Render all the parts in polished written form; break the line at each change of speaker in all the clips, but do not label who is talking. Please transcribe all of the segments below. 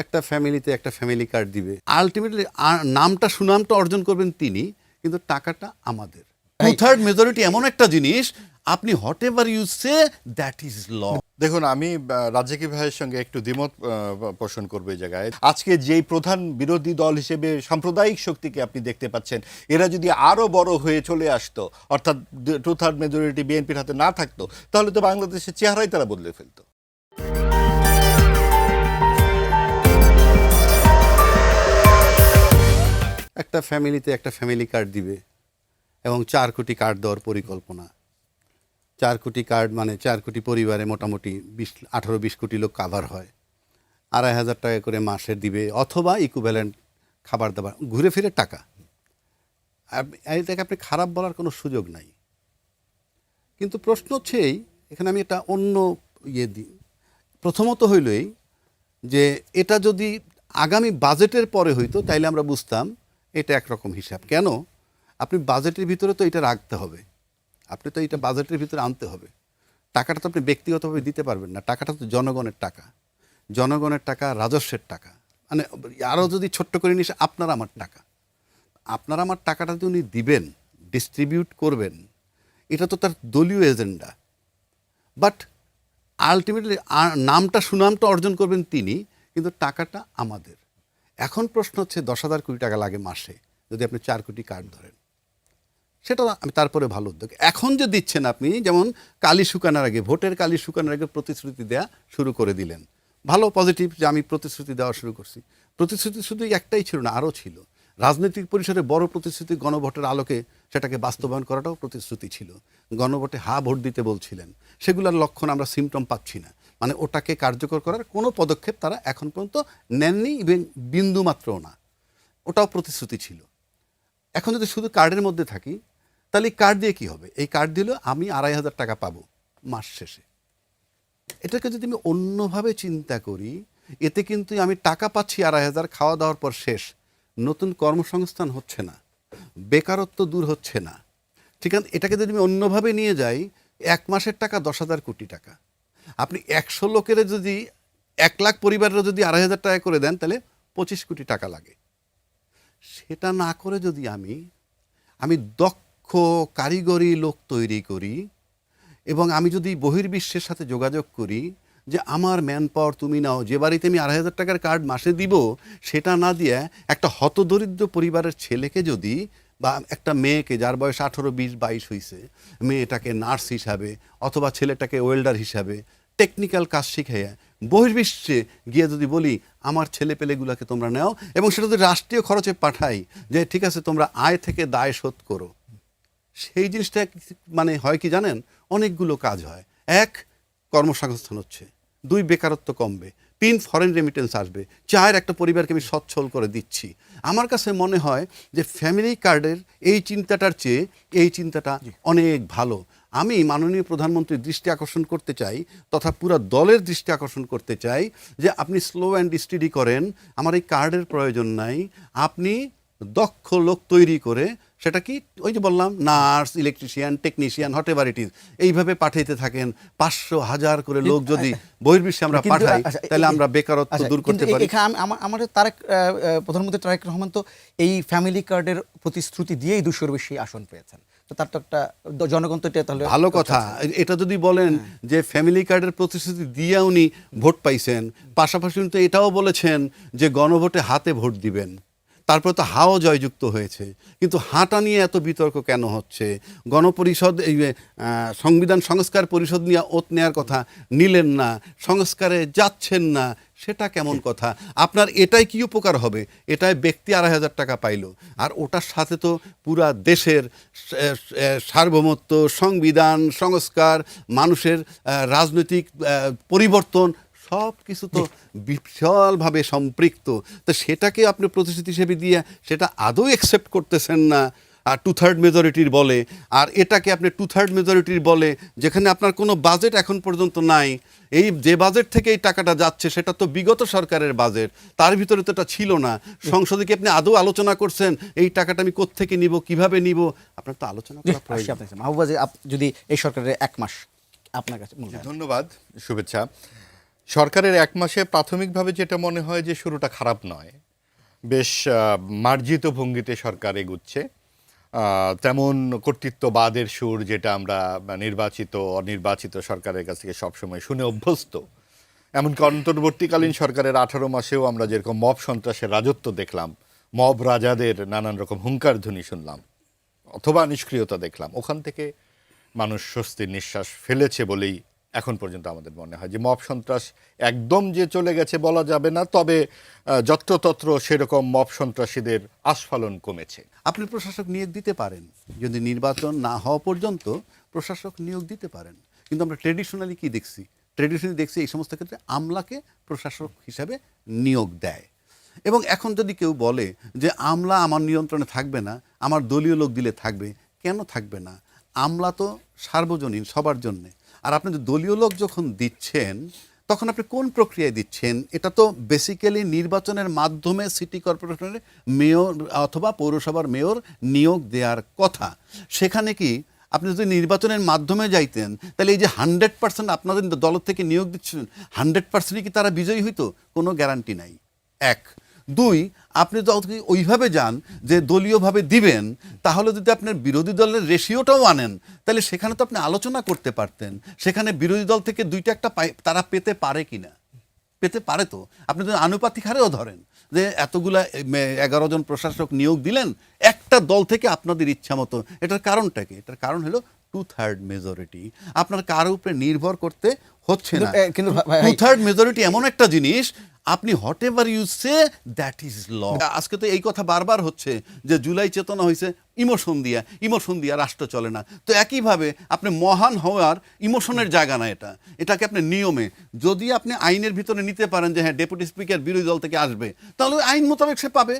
একটা ফ্যামিলিতে একটা ফ্যামিলি কার্ড দিবে, আলটিমেটলি নামটা সুনামটা অর্জন করবেন তিনি, কিন্তু টাকাটা আমাদের। 2/3 মেজরিটি এমন একটা জিনিস, আপনি whatever you say that is law.
দেখুন, আমি রাজ্জাকি ভাইয়ের সঙ্গে একটু দ্বিমত পোষণ করবো এই জায়গায়। আজকে যেই প্রধান বিরোধী দল হিসেবে সাম্প্রদায়িক শক্তিকে আপনি দেখতে পাচ্ছেন, এরা যদি আরো বড় হয়ে চলে আসতো, অর্থাৎ 2/3 মেজরিটি বিএনপির হাতে না থাকতো, তাহলে তো বাংলাদেশের চেহারাই তারা বদলে ফেলতো।
একটা ফ্যামিলিতে একটা ফ্যামিলি কার্ড দিবে এবং 4 কোটি কার্ড দেওয়ার পরিকল্পনা। 4 কোটি কার্ড মানে 4 কোটি পরিবারে মোটামুটি 18-20 কোটি লোক কাভার হয়। 2,500 টাকা করে মাসে দিবে, অথবা ইকুইভ্যালেন্ট খাবার দাবার, ঘুরে ফিরে টাকা। এটাকে আপনি খারাপ বলার কোনো সুযোগ নাই, কিন্তু প্রশ্ন হচ্ছে এখানে আমি এটা অন্য দিই। প্রথমত হইলই যে এটা যদি আগামী বাজেটের পরে হইতো তাইলে আমরা বুঝতাম এটা একরকম হিসাব। কেন? আপনি বাজেটের ভিতরে তো এটা রাখতে হবে, আপনি তো এটা বাজেটের ভিতরে আনতে হবে। টাকাটা তো আপনি ব্যক্তিগতভাবে দিতে পারবেন না, টাকাটা তো জনগণের টাকা, জনগণের টাকা, রাজস্বের টাকা। মানে আরও যদি ছোট্ট করে নিস, আপনার আমার টাকা, আপনার আমার টাকাটা যদি উনি দিবেন, ডিস্ট্রিবিউট করবেন, এটা তো তার দলীয় এজেন্ডা। বাট আলটিমেটলি নামটা সুনামটা অর্জন করবেন তিনি, কিন্তু টাকাটা আমাদের। এখন প্রশ্ন হচ্ছে 10,000 কোটি টাকা লাগে মাসে যদি আপনি 4 কোটি কার্ড ধরেন, সেটা আমি তারপরে ভালো উদ্যোগ। এখন যে দিচ্ছেন আপনি, যেমন কালি শুকানোর আগে, ভোটের কালি শুকানোর আগে প্রতিশ্রুতি দেওয়া শুরু করে দিলেন, ভালো, পজিটিভ যে আমি প্রতিশ্রুতি দেওয়া শুরু করছি। প্রতিশ্রুতি শুধু একটাই ছিল না, আরও ছিল। রাজনৈতিক পরিসরে বড় প্রতিশ্রুতি, গণভোটের আলোকে সেটাকে বাস্তবায়ন করাটাও প্রতিশ্রুতি ছিল। গণভোটে ভোট দিতে বলছিলেন, সেগুলোর লক্ষণ আমরা সিমটম পাচ্ছি না। মানে ওটাকে কার্যকর করার কোনো পদক্ষেপ তারা এখন পর্যন্ত নেননি, এবং বিন্দু মাত্রও না। ওটাও প্রতিশ্রুতি ছিল। এখন যদি শুধু কার্ডের মধ্যে থাকি, তাহলে এই কার্ড দিয়ে কী হবে? এই কার্ড দিলেও আমি 2,500 টাকা পাবো মাস শেষে। এটাকে যদি আমি অন্যভাবে চিন্তা করি, এতে কিন্তু আমি টাকা পাচ্ছি 2,500, খাওয়া দাওয়ার পর শেষ, নতুন কর্মসংস্থান হচ্ছে না, বেকারত্ব দূর হচ্ছে না। ঠিক আছে, এটাকে যদি আমি অন্যভাবে নিয়ে যাই, 1 মাসের টাকা 10,000 কোটি টাকা। আপনি 100 লোকের যদি 1 লাখ পরিবারের যদি 2,500 টাকা করে দেন, তাহলে 25 কোটি টাকা লাগে। সেটা না করে যদি আমি দক্ষ কারিগরি লোক তৈরি করি, এবং আমি যদি বহির্বিশ্বের সাথে যোগাযোগ করি যে আমার ম্যান পাওয়ার তুমি নাও, যে বাড়িতে আমি 2,500 টাকার কার্ড মাসে দিব, সেটা না দিয়ে একটা হতদরিদ্র পরিবারের ছেলেকে যদি, বা একটা মেয়েকে যার বয়স 18, 20, 22 হয়েছে, মেয়েটাকে নার্স হিসাবে অথবা ছেলেটাকে ওয়েল্ডার হিসাবে টেকনিক্যাল কাজ শিখাইয়া বহির্বিশ্বে গিয়ে যদি বলি আমার ছেলেপেলেগুলোকে তোমরা নাও, এবং সেটা যদি রাষ্ট্রীয় খরচে পাঠাই, যে ঠিক আছে তোমরা আয় থেকে দায় শোধ করো, সেই জিনিসটা মানে হয় কি জানেন, অনেকগুলো কাজ হয়। 1, কর্মসংস্থান হচ্ছে, 2, বেকারত্ব কমবে, 3, ফরেন রেমিটেন্স আসবে, 4, একটা পরিবারকে আমি সচ্ছল করে দিচ্ছি। আমার কাছে মনে হয় যে ফ্যামিলি কার্ডের এই চিন্তাটার চেয়ে এই চিন্তাটা অনেক ভালো। আমি মাননীয় প্রধানমন্ত্রীর দৃষ্টি আকর্ষণ করতে চাই, তথা পুরো দলের দৃষ্টি আকর্ষণ করতে চাই, যে আপনি স্লো অ্যান্ড স্টাডি করেন, আমার এই কার্ডের প্রয়োজন নাই, আপনি দক্ষ লোক তৈরি করে, সেটা কি ওই যে বললাম, nurse, electrician, technician, what ever it is, এইভাবে পাঠাইতে থাকেন। 500, 1000 করে লোক যদি বহির্বিশ্বে আমরা পাঠাই, তাহলে আমরা বেকারত্ব দূর করতে পারি।
আমাদের প্রধানমন্ত্রী তারেক রহমান তো এই ফ্যামিলি কার্ডের প্রতিশ্রুতি দিয়েই 200-র বেশি আসন পেয়েছেন। তো তার তো একটা জনগণ তো এটা তাহলে
ভালো কথা। এটা যদি বলেন যে ফ্যামিলি কার্ডের প্রতিশ্রুতি দিয়ে উনি ভোট পাইছেন, পাশাপাশি তো এটাও বলেছেন যে গণভোটে হাতে ভোট দিবেন, তারপরে তো হাও জয়যুক্ত হয়েছে। কিন্তু হাটা নিয়ে এত বিতর্ক কেন হচ্ছে? গণপরিষদ, এই সংবিধান সংস্কার পরিষদ নিয়ে ওত নেওয়ার কথা নিলেন না, সংস্কারে যাচ্ছেন না, সেটা কেমন কথা? আপনার এটাই কি উপকার হবে? এটাই ব্যক্তি 2,500 টাকা পাইল, আর ওটার সাথে তো পুরা দেশের সার্বভৌমত্ব, সংবিধান সংস্কার, মানুষের রাজনৈতিক পরিবর্তন, সব কিছু তো বিশালভাবে সম্পৃক্ত। তো সেটাকে আপনি প্রতিশ্রুতি হিসেবে দিয়ে সেটা আদৌ অ্যাকসেপ্ট করতেছেন না, আর 2/3 মেজরিটির বলে। আর এটাকে আপনি 2/3 মেজরিটির বলে, যেখানে আপনার কোনো বাজেট এখন পর্যন্ত নাই। এই যে বাজেট থেকে এই টাকাটা যাচ্ছে সেটা তো বিগত সরকারের বাজেট, তার ভিতরে তো এটা ছিল না। সংসদে কি আপনি আদৌ আলোচনা করছেন এই টাকাটা আমি কোত্থেকে নিব, কিভাবে নিব? আপনার তো আলোচনা করা প্রয়োজন।
মাহবুবা, যদি এই সরকারের 1 মাস আপনার কাছে।
ধন্যবাদ, শুভেচ্ছা। সরকারের ১ মাসে প্রাথমিকভাবে যেটা মনে হয় যে শুরুটা খারাপ নয়, বেশ মার্জিত ভঙ্গিতে সরকার এগুচ্ছে। তেমন কর্তৃত্ববাদের সুর যেটা আমরা নির্বাচিত অনির্বাচিত সরকারের কাছ থেকে সবসময় শুনে অভ্যস্ত। এমনকি অন্তর্বর্তীকালীন সরকারের ১৮ মাসেও আমরা যেরকম মব সন্ত্রাসের রাজত্ব দেখলাম, মব রাজাদের নানান রকম হুঙ্কার ধ্বনি শুনলাম অথবা নিষ্ক্রিয়তা দেখলাম, ওখান থেকে মানুষ স্বস্তির নিঃশ্বাস ফেলেছে বলেই এখন পর্যন্ত আমাদের মনে হয় যে মব সন্ত্রাস একদম যে চলে গেছে বলা যাবে না, তবে যত্রতত্র সেরকম মব সন্ত্রাসীদের আস্ফালন কমেছে।
আপনি প্রশাসক নিয়োগ দিতে পারেন, যদি নির্বাচন না হওয়া পর্যন্ত প্রশাসক নিয়োগ দিতে পারেন। কিন্তু আমরা ট্রেডিশনালি কি দেখছি? ট্রেডিশনালি দেখছি এই সমস্ত ক্ষেত্রে আমলাকে প্রশাসক হিসাবে নিয়োগ দেয়। এবং এখন যদি কেউ বলে যে আমলা আমার নিয়ন্ত্রণে থাকবে না, আমার দলীয় লোক দিলে থাকবে, কেন থাকবে না? আমলা তো সার্বজনীন, সবার জন্যে। আর আপনি যে দলীয় লোক যখন দিচ্ছেন তখন আপনি কোন প্রক্রিয়ায় দিচ্ছেন? এটা তো বেসিক্যালি নির্বাচনের মাধ্যমে সিটি কর্পোরেশনের মেয়র অথবা পৌরসভার মেয়র নিয়োগ দেওয়ার কথা। সেখানে কি আপনি যদি নির্বাচনের মাধ্যমে যাইতেন তাহলে এই যে 100% আপনাদের দল থেকে নিয়োগ দিচ্ছেন, 100%ই কি তারা বিজয়ী হইতো? কোনো গ্যারান্টি নাই। 1, 2, আপনি যদি ওইভাবে যান যে দলীয়ভাবে দিবেন, তাহলে যদি আপনার বিরোধী দলের রেশিওটাও আনেন তাহলে সেখানে তো আপনি আলোচনা করতে পারতেন সেখানে বিরোধী দল থেকে 2টা একটা তারা পেতে পারে কিনা। পেতে পারে তো। আপনি যদি আনুপাতিক হারেও ধরেন যে এতগুলা 11 জন প্রশাসক নিয়োগ দিলেন একটা দল থেকে আপনাদের ইচ্ছা মতো, এটার কারণটা কি? এটার কারণ হলো 2/3 মেজরিটি। আপনার কার উপরে নির্ভর করতে হচ্ছে না।
কিন্তু
2/3 মেজরিটি এমন একটা জিনিস, আপনি whatever you say that is law. আজকে তো এই কথা বারবার হচ্ছে যে জুলাই চেতনা হয়েছে ইমোশন দিয়া রাষ্ট্র চলে না। তো একইভাবে আপনি মহান হওয়ার ইমোশনের জায়গা না, এটাকে আপনি নিয়মে যদি আপনি আইনের ভিতরে নিতে পারেন যে হ্যাঁ ডেপুটি স্পিকার বিরোধী দল থেকে আসবে, তাহলে আইন মোতাবেক সে পাবে।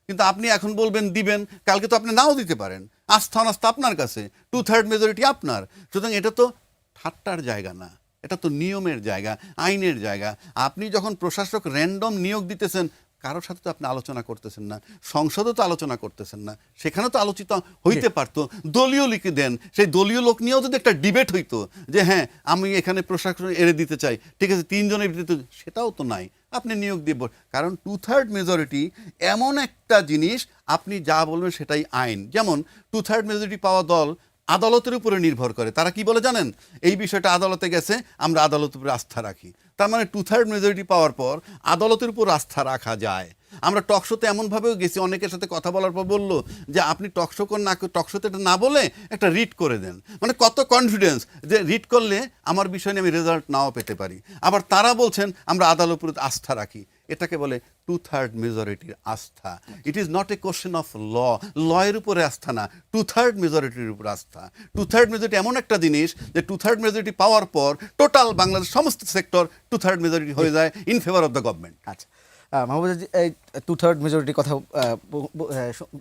কিন্তু আপনি এখন বলবেন দিবেন, কালকে তো আপনি নাও দিতে পারেন। আস্থা অনাস্থা আপনার কাছে, 2/3 মেজরিটি আপনার। সুতরাং এটা তো ঠাট্টার জায়গা না, এটা তো নিয়মের জায়গা, আইনের জায়গা। আপনি যখন প্রশাসক র্যান্ডম নিয়োগ দিতেছেন কারোর সাথে তো আপনি আলোচনা করতেছেন না, সংসদে তো আলোচনা করতেছেন না, সেখানে তো আলোচিত হইতে পারতো। দলীয় লিখে দেন, সেই দলীয় লোক নিয়েও যদি একটা ডিবেট হইতো যে হ্যাঁ আমি এখানে প্রশাসন এড়ে দিতে চাই, ঠিক আছে 3 জনের ভিতরে, সেটাও তো নাই। আপনি নিয়োগ দিব, কারণ 2/3 মেজরিটি এমন একটা জিনিস, আপনি যা বলবেন সেটাই আইন। যেমন 2/3 মেজরিটি পাওয়া দল আদালতের উপরে নির্ভর করে। তারা কি বলে জানেন? এই বিষয়টা আদালতে গেছে, আমরা আদালতের উপরে আস্থা রাখি। তার মানে 2/3 মেজরিটি পাওয়ার পর আদালতের উপর আস্থা রাখা যায়। আমরা টকশোতে এমনভাবেও গেছি, অনেকের সাথে কথা বলার পর বললো যে আপনি টকশোতে এটা না বলে একটা রিট করে দেন। মানে কত কনফিডেন্স যে রিট করলে আমার বিষয় নিয়ে আমি রেজাল্ট নাও পেতে পারি। আবার তারা বলছেন আমরা আদালতের উপর আস্থা রাখি। এটাকে বলে 2/3 মেজরিটির আস্থা। It is not a question of লয়ের উপরে আস্থা না, 2/3 মেজরিটির উপর আস্থা। 2/3 মেজরিটি এমন একটা জিনিস যে 2/3 মেজরিটি পাওয়ার পর টোটাল বাংলাদেশ সমস্ত সেক্টর 2/3 মেজরিটি হয়ে যায় in favour of the government.
আচ্ছা, মাহবুব, এই 2/3 মেজরিটির কথা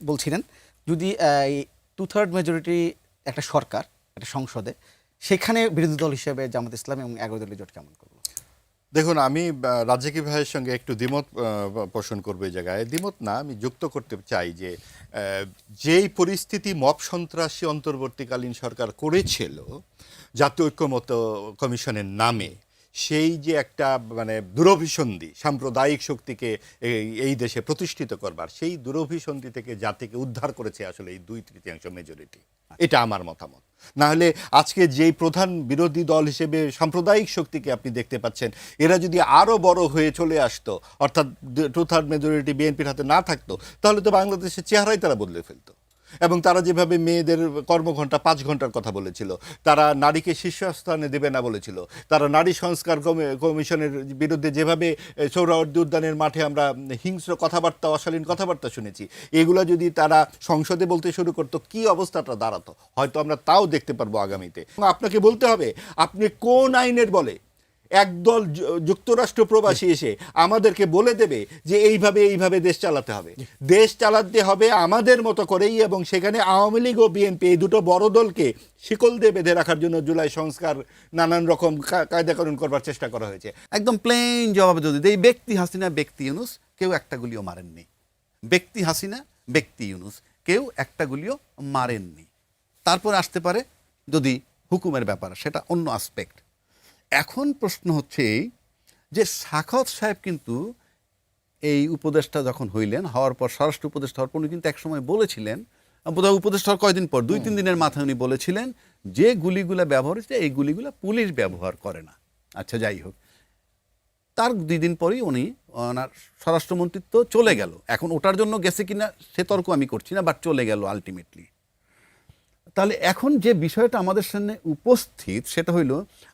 বলছিলেন। যদি এই 2/3 মেজরিটি একটা সরকার, একটা সংসদে, সেখানে বিরোধী দল হিসেবে জামাত ইসলামী এবং 11 দলীয় জোট কেমন করলো?
দেখুন, আমি রাজ্জাকি ভাইয়ের সঙ্গে একটু দ্বিমত পোষণ করবো এই জায়গায়। দ্বিমত না, আমি যুক্ত করতে চাই যে যেই পরিস্থিতি মব সন্ত্রাসী অন্তর্বর্তীকালীন সরকার করেছিল জাতীয় ঐক্যমত্য কমিশনের নামে, সেই যে একটা মানে দুরভিসন্ধি সাম্প্রদায়িক শক্তিকে এই দেশে প্রতিষ্ঠিত করবার, সেই দুরভিসন্ধি থেকে জাতিকে উদ্ধার করেছে আসলে এই 2/3 মেজরিটি। এটা আমার মতামত। না হলে আজকে যেই প্রধান বিরোধী দল হিসেবে সাম্প্রদায়িক শক্তিকে আপনি দেখতে পাচ্ছেন, এরা যদি আরও বড় হয়ে চলে আসতো, অর্থাৎ 2/3 মেজরিটি বিএনপির হাতে না থাকতো, তাহলে তো বাংলাদেশের চেহারাই তারা বদলে ফেলতো। এবং তারা যেভাবে মেয়েদের কর্মঘণ্টা 5 ঘন্টার কথা বলেছিল, তারা নারীকে শীর্ষস্থানে দেবে না বলেছিল, তারা নারী সংস্কার কমিশনের বিরুদ্ধে যেভাবে সোহরাওয়ার্দী উদ্যানের মাঠে আমরা হিংস্র কথাবার্তা, অশালীন কথাবার্তা শুনেছি, এগুলো যদি তারা সংসদে বলতে শুরু করতো, কি অবস্থাটা দাঁড়াতো হয়তো আমরা তাও দেখতে পারবো আগামীতে। আপনাকে বলতে হবে আপনি কোন আইনের বলে একদল যুক্তরাষ্ট্র প্রবাসী এসে আমাদেরকে বলে দেবে যে এইভাবে দেশ চালাতে হবে। দেশ চালাতে হবে আমাদের মতো করেই, এবং সেখানে আওয়ামী লীগ ও বিএনপি এই দুটো বড় দলকে শিকল দিয়ে বেঁধে রাখার জন্য জুলাই সংস্কার নানান রকম কায়দাকানুন করবার চেষ্টা করা হয়েছে।
একদম প্লেন জবাব যদি এই ব্যক্তি হাসিনা, ব্যক্তি ইউনুস, কেউ একটা গুলিও মারেননি। ব্যক্তি হাসিনা, ব্যক্তি ইউনুস, কেউ একটা গুলিও মারেননি। তারপর আসতে পারে যদি হুকুমের ব্যাপার, সেটা অন্য আসপেক্ট। এখন প্রশ্ন হচ্ছে যে সাখাওয়াত সাহেব কিন্তু এই উপদেষ্টা যখন হইলেন, হওয়ার পর স্বরাষ্ট্র উপদেষ্টা হওয়ার পর উনি কিন্তু একসময় বলেছিলেন, বোধহয় উপদেষ্টা হওয়ার কয়দিন পর 2-3 দিনের মাথায় উনি বলেছিলেন যে গুলিগুলা ব্যবহার হচ্ছে এই গুলিগুলা পুলিশ ব্যবহার করে না। আচ্ছা, যাই হোক, তার 2 দিন পরেই উনি ওনার স্বরাষ্ট্রমন্ত্রিত্ব চলে গেল। এখন ওটার জন্য গেছে কিনা সে তর্ক আমি করছি না, বাট চলে গেল আলটিমেটলি। তাহলে এখন যে বিষয়টা আমাদের সামনে উপস্থিত সেটা হইল,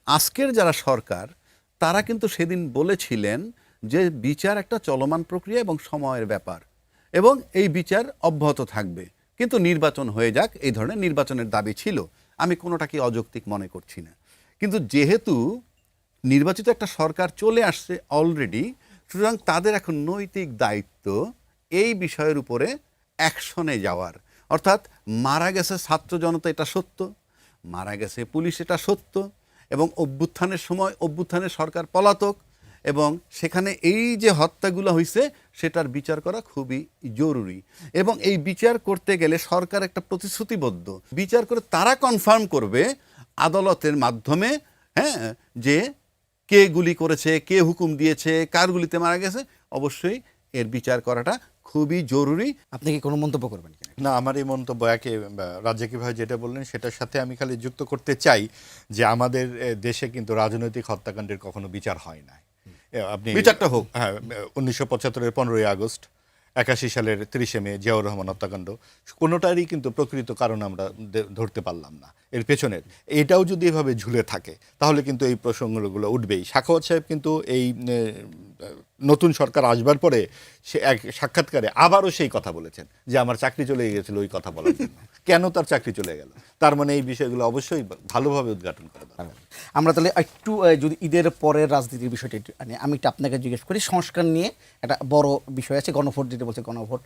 আজকের যারা সরকার তারা কিন্তু সেদিন বলেছিলেন যে বিচার একটা চলমান প্রক্রিয়া এবং সময়ের ব্যাপার, এবং এই বিচার অব্যাহত থাকবে, কিন্তু নির্বাচন হয়ে যাক, এই ধরনের নির্বাচনের দাবি ছিল। আমি কোনোটাকে অযৌক্তিক মনে করছি না, কিন্তু যেহেতু নির্বাচিত একটা সরকার চলে আসছে অলরেডি, সুতরাং তাদের এখন নৈতিক দায়িত্ব এই বিষয়ের উপরে অ্যাকশনে যাওয়ার। অর্থাৎ মারা গেছে ছাত্র জনতা, এটা সত্য, মারা গেছে পুলিশ, এটা সত্য, এবং অভ্যুত্থানের সময় অভ্যুত্থানের সরকার পলাতক, এবং সেখানে এই যে হত্যাগুলো হয়েছে সেটার বিচার করা খুবই জরুরি। এবং এই বিচার করতে গেলে সরকার একটা প্রতিশ্রুতিবদ্ধ, বিচার করে তারা কনফার্ম করবে আদালতের মাধ্যমে, হ্যাঁ, যে কে গুলি করেছে, কে হুকুম দিয়েছে, কার গুলিতে মারা গেছে। অবশ্যই এর বিচার করাটা খুবই জরুরি।
আপনি কি কোনো মন্তব্য করবেন কিনা?
না, আমার এই মন্তব্য একে রাজ্জাকি ভাই যেটা বললেন সেটার সাথে আমি খালি যুক্ত করতে চাই যে আমাদের দেশে কিন্তু রাজনৈতিক হত্যাকাণ্ডের কখনো বিচার হয় না। আপনি
বিচারটা হোক।
হ্যাঁ, 1975-এর 15ই আগস্ট, 81 সালের 30শে মে জিয়াউর রহমান হত্যাকাণ্ড, কোনোটারই কিন্তু প্রকৃত কারণ আমরা ধরতে পারলাম না এর পেছনের। এটাও যদি এভাবে ঝুলে থাকে তাহলে কিন্তু এই প্রসঙ্গগুলো উঠবেই। সাখাওয়াত সাহেব কিন্তু এই নতুন সরকার আসবার পরে সে এক সাক্ষাৎকারে আবারও সেই কথা বলেছেন যে আমার চাকরি চলে গিয়েছিল ওই কথা বলার জন্য। কেন তার চাকরি চলে গেল? তার মানে এই বিষয়গুলো অবশ্যই ভালোভাবে উদ্ঘাটন করা দরকার।
আমরা তাহলে একটু যদি ঈদের পরের রাজনীতির বিষয়টা একটু আমি একটু আপনাকে জিজ্ঞেস করি। সংস্কার নিয়ে একটা বড় বিষয় আছে, গণভোট যেটা বলছে, গণভোট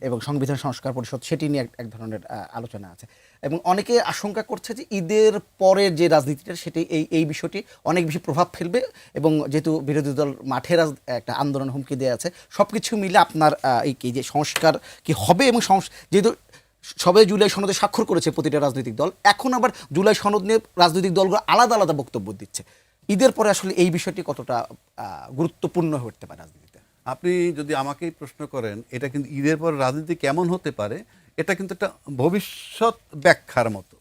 এবং সংবিধান সংস্কার পরিষদ, সেটি নিয়ে এক ধরনের আলোচনা আছে, এবং অনেকে আশঙ্কা করছে যে ঈদের পরের যে রাজনীতিটা সেটি এই বিষয়টি অনেক বেশি প্রভাব ফেলবে, এবং যেহেতু বিরোধী দল মাঠে একটা আন্দোলন হুমকি দেওয়া আছে, সব কিছু মিলে আপনার এই যে সংস্কার কি হবে, এবং যেহেতু সবে জুলাই সনদে স্বাক্ষর করেছে প্রতিটা রাজনৈতিক দল, এখন আবার জুলাই সনদ নিয়ে রাজনৈতিক দলগুলো আলাদা আলাদা বক্তব্য দিচ্ছে, ঈদের পরে আসলে এই বিষয়টি কতটা গুরুত্বপূর্ণ হয়ে উঠতে পারে রাজনীতিতে?
আপনি যদি আমাকেই প্রশ্ন করেন এটা কিন্তু ঈদের পর রাজনীতি কেমন হতে পারে, এটা কিন্তু একটা ভবিষ্যৎ ব্যাখ্যার মতো।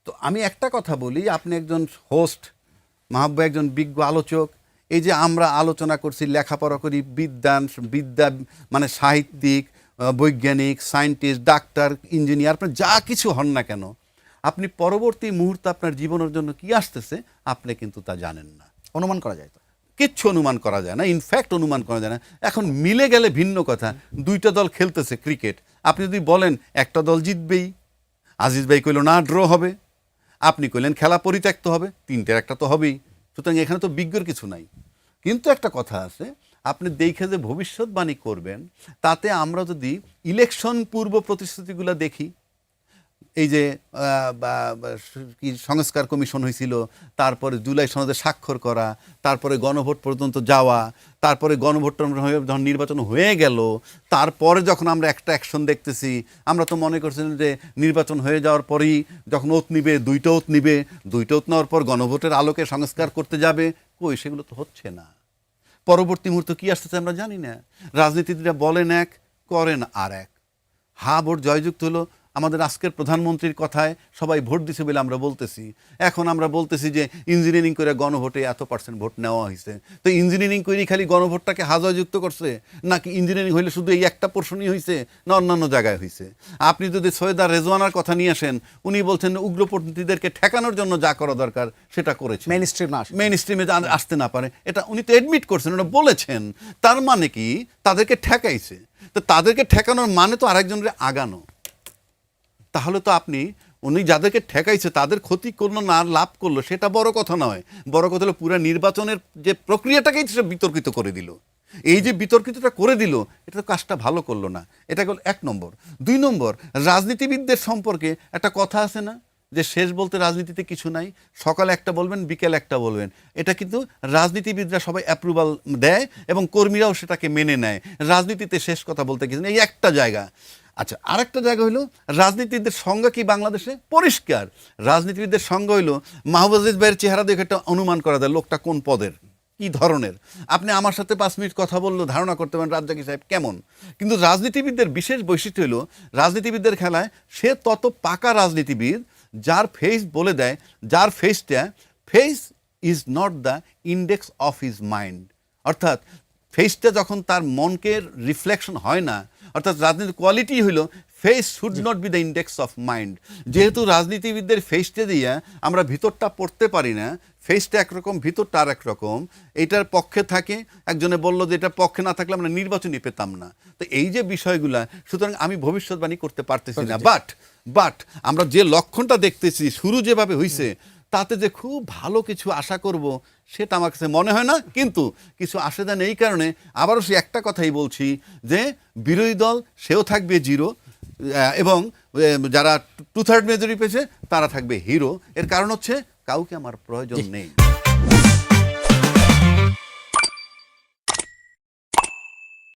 তো আমি একটা কথা বলি, আপনি একজন হোস্ট, মাহবুব একজন বিজ্ঞ আলোচক, এই যে আমরা আলোচনা করছি, লেখাপড়া করি, বিদ্যা মানে সাহিত্যিক, বৈজ্ঞানিক, সায়েন্টিস্ট, ডাক্তার, ইঞ্জিনিয়ার, আপনার যা কিছু হন না কেন, আপনি পরবর্তী মুহূর্তে আপনার জীবনের জন্য কি আসতেছে আপনি কিন্তু তা জানেন না।
অনুমান করা যায় তো?
কিচ্ছু অনুমান করা যায় না, ইনফ্যাক্ট অনুমান করা যায় না। এখন মিলে গেলে ভিন্ন কথা, দুইটা দল খেলতেছে ক্রিকেট, আপনি যদি বলেন একটা দল জিতবেই, আজিজ ভাই কইল না ড্র হবে, আপনি কইলেন খেলা পরিত্যক্ত হবে, তিনটের একটা তো হবেই। সুতরাং এখানে তো বিজ্ঞর কিছু নাই। কিন্তু একটা কথা আছে, আপনি দেখে যে ভবিষ্যৎবাণী করবেন, তাতে আমরা যদি ইলেকশন পূর্ব প্রতিশ্রুতিগুলো দেখি, এই যে কি সংস্কার কমিশন হয়েছিল, তারপরে জুলাই সনদে স্বাক্ষর করা, তারপরে গণভোট পর্যন্ত যাওয়া, তারপরে গণভোট হয়ে যখন নির্বাচন হয়ে গেল, তারপরে যখন আমরা একটা অ্যাকশন দেখতেছি, আমরা তো মনে করছিলাম যে নির্বাচন হয়ে যাওয়ার পরেই যখন ওত নিবে, দুইটা ওত নিবে, দুইটা ওত নেওয়ার পর গণভোটের আলোকে সংস্কার করতে যাবে, কই সেগুলো তো হচ্ছে না। পরবর্তী মুহূর্তে কী আসতেছে আমরা জানি না। রাজনীতিবিদরা বলেন এক, করেন আর এক। হা ভোট জয়যুক্ত হলো, আমাদের আজকের প্রধানমন্ত্রীর কথায় সবাই ভোট দিছে বলে আমরা বলতেছি। এখন আমরা বলতেছি যে ইঞ্জিনিয়ারিং করে গণভোটে এত % ভোট নেওয়া হয়েছে। তো ইঞ্জিনিয়ারিং করেই খালি গণভোটটাকে হাজয়যুক্ত করছে, নাকি ইঞ্জিনিয়ারিং হইলে শুধু এই একটা পোর্শনই হয়েছে, না অন্যান্য জায়গায় হয়েছে? আপনি যদি সৈয়দা রেজওয়ানার কথা নিয়ে আসেন, উনি বলছেন উগ্রপন্থীদেরকে ঠেকানোর জন্য যা করা দরকার সেটা করেছে,
মেইন স্ট্রিমে
আসতে না পারে, এটা উনি তো অ্যাডমিট করছেন, ওটা বলেছেন। তার মানে কি তাদেরকে ঠেকাইছে? তো তাদেরকে ঠেকানোর মানে তো আরেকজনের আগানো। তাহলে তো আপনি উনি যাদেরকে ঠেকাইছে তাদের ক্ষতি করলো না লাভ করলো সেটা বড় কথা নয়। বড় কথা হলো পুরো নির্বাচনের যে প্রক্রিয়াটাকেই সে বিতর্কিত করে দিল। এই যে বিতর্কিতটা করে দিল, এটা তো কাজটা ভালো করলো না। এটা হলো 1 নম্বর। 2 নম্বর, রাজনীতিবিদদের সম্পর্কে একটা কথা আছে না যে শেষ বলতে রাজনীতিতে কিছু নাই, সকালে একটা বলবেন, বিকেল একটা বলবেন। এটা কিন্তু রাজনীতিবিদরা সবাই অ্যাপ্রুভাল দেয় এবং কর্মীরাও সেটাকে মেনে নেয়। রাজনীতিতে শেষ কথা বলতে কিছু নেই, এই একটা জায়গা। আচ্ছা, আরেকটা জায়গা হইলো রাজনীতিবিদদের সংজ্ঞা কি বাংলাদেশে? পরিষ্কার। রাজনীতিবিদদের সংজ্ঞা হইলো মাহবুব আজিজ ভাইয়ের চেহারা দেখে একটা অনুমান করা যায় লোকটা কোন পদের, কি ধরনের। আপনি আমার সাথে 5 মিনিট কথা বললে ধারণা করতে পারেন রাজ্জাকি সাহেব কেমন। কিন্তু রাজনীতিবিদদের বিশেষ বৈশিষ্ট্য হলো রাজনীতিবিদদের খেলায় সে তত পাকা রাজনীতিবিদ যার ফেস বলে দেয়, যার face is not the index of his mind. অর্থাৎ ফেসটা যখন তার মনকে রিফ্লেকশন হয় না, অর্থাৎ রাজনীতির কোয়ালিটি হলো face should not be the index of mind. যেহেতু রাজনীতিবিদদের ফেসটা দিয়ে আমরা ভিতরটা পড়তে পারি না, ফেসটা একরকম ভিতরটা আর একরকম, এটার পক্ষে থাকে, একজনে বললো যে এটা পক্ষে না থাকলে আমরা নির্বাচনই পেতাম না। তো এই যে বিষয়গুলা, সুতরাং আমি ভবিষ্যৎবাণী করতে পারতেছি না। বাট আমরা যে লক্ষণটা দেখতেছি শুরু যেভাবে হয়েছে, তাতে যে খুব ভালো কিছু আশা করব সেটা আমার কাছে মনে হয় না। কিন্তু কিছু আসে দেন এই কারণে আবারও সে একটা কথাই বলছি যে বিরোধী দল সেও থাকবে জিরো, এবং যারা 2/3 মেজরিটি পেয়েছে তারা থাকবে হিরো। এর কারণ হচ্ছে কাউকে আমার প্রয়োজন নেই।